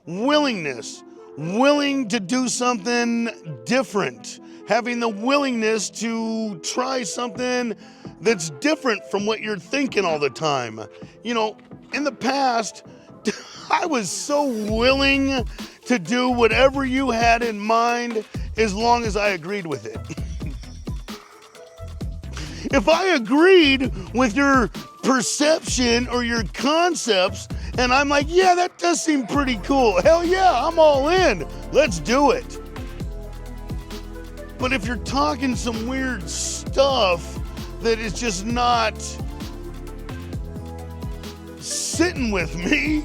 willingness, willing to do something different, having the willingness to try something that's different from what you're thinking all the time. You know, in the past, I was so willing to do whatever you had in mind as long as I agreed with it. If I agreed with your perception or your concepts, and I'm like, yeah, that does seem pretty cool. Hell yeah, I'm all in. Let's do it. But if you're talking some weird stuff that is just not sitting with me,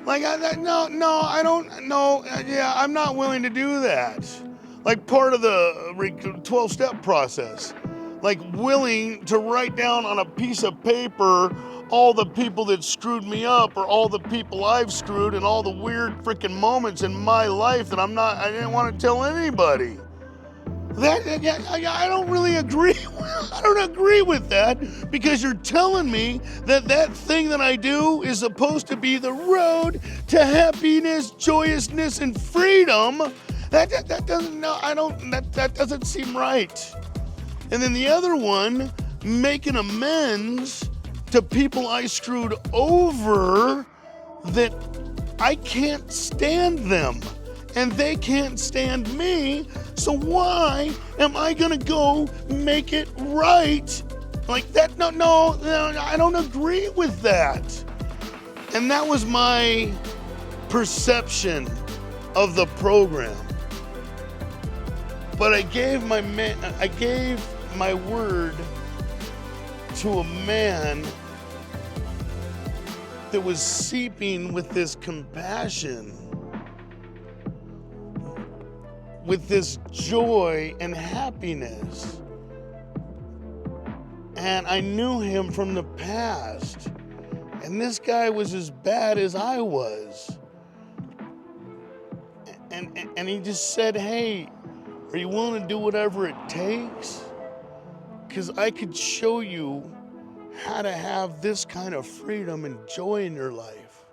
like, no, I don't, no, yeah, I'm not willing to do that. Like part of the 12-step process. Like willing to write down on a piece of paper all the people that screwed me up or all the people I've screwed and all the weird freaking moments in my life that I didn't want to tell anybody. I don't really agree. I don't agree with that because you're telling me that thing that I do is supposed to be the road to happiness, joyousness, and freedom. That doesn't seem right. And then the other one, making amends to people I screwed over that I can't stand them and they can't stand me. So why am I gonna go make it right? Like that, no, I don't agree with that. And that was my perception of the program. But I gave my word to a man that was seeping with this compassion, with this joy and happiness. And I knew him from the past. And this guy was as bad as I was. And he just said, hey, are you willing to do whatever it takes? Because I could show you how to have this kind of freedom and joy in your life.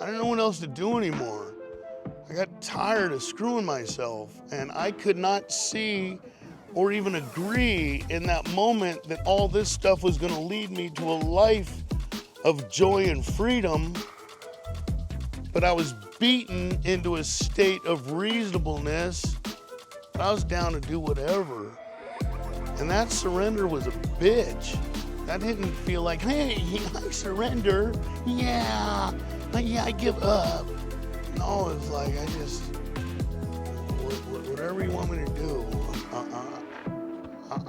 I didn't know what else to do anymore. I got tired of screwing myself, and I could not see or even agree in that moment that all this stuff was going to lead me to a life of joy and freedom. But I was beaten into a state of reasonableness. I was down to do whatever. And that surrender was a bitch. That didn't feel like, hey, I surrender. Yeah, I give up. No, it's like, whatever you want me to do.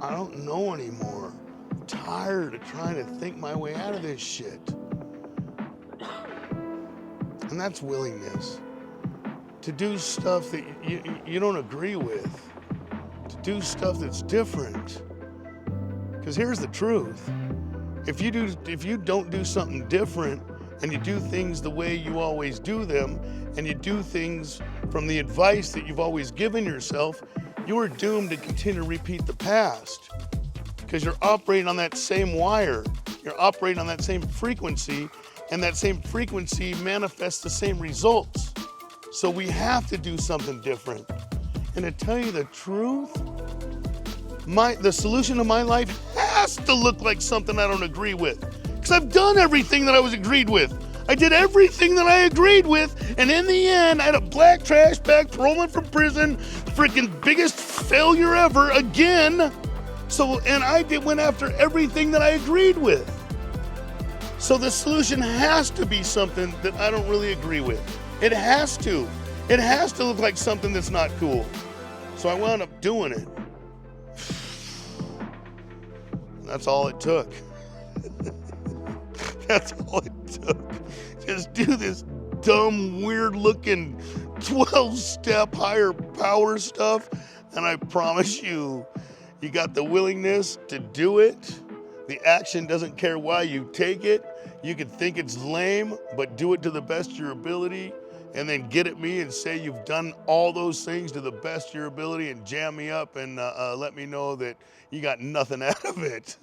I don't know anymore. I'm tired of trying to think my way out of this shit. And that's willingness. To do stuff that you don't agree with. To do stuff that's different. Because here's the truth. If you don't do something different and you do things the way you always do them and you do things from the advice that you've always given yourself, you are doomed to continue to repeat the past. Because you're operating on that same wire. You're operating on that same frequency, and that same frequency manifests the same results. So we have to do something different. And to tell you the truth, the solution to my life has to look like something I don't agree with. Because I've done everything that I was agreed with. I did everything that I agreed with, and in the end, I had a black trash bag rolling from prison, freaking biggest failure ever again. And I went after everything that I agreed with. So the solution has to be something that I don't really agree with. It has to. It has to look like something that's not cool. So I wound up doing it. That's all it took. That's all it took. Just do this dumb, weird-looking 12-step higher power stuff, and I promise you, you got the willingness to do it. The action doesn't care why you take it. You can think it's lame, but do it to the best of your ability, and then get at me and say you've done all those things to the best of your ability and jam me up and let me know that you got nothing out of it.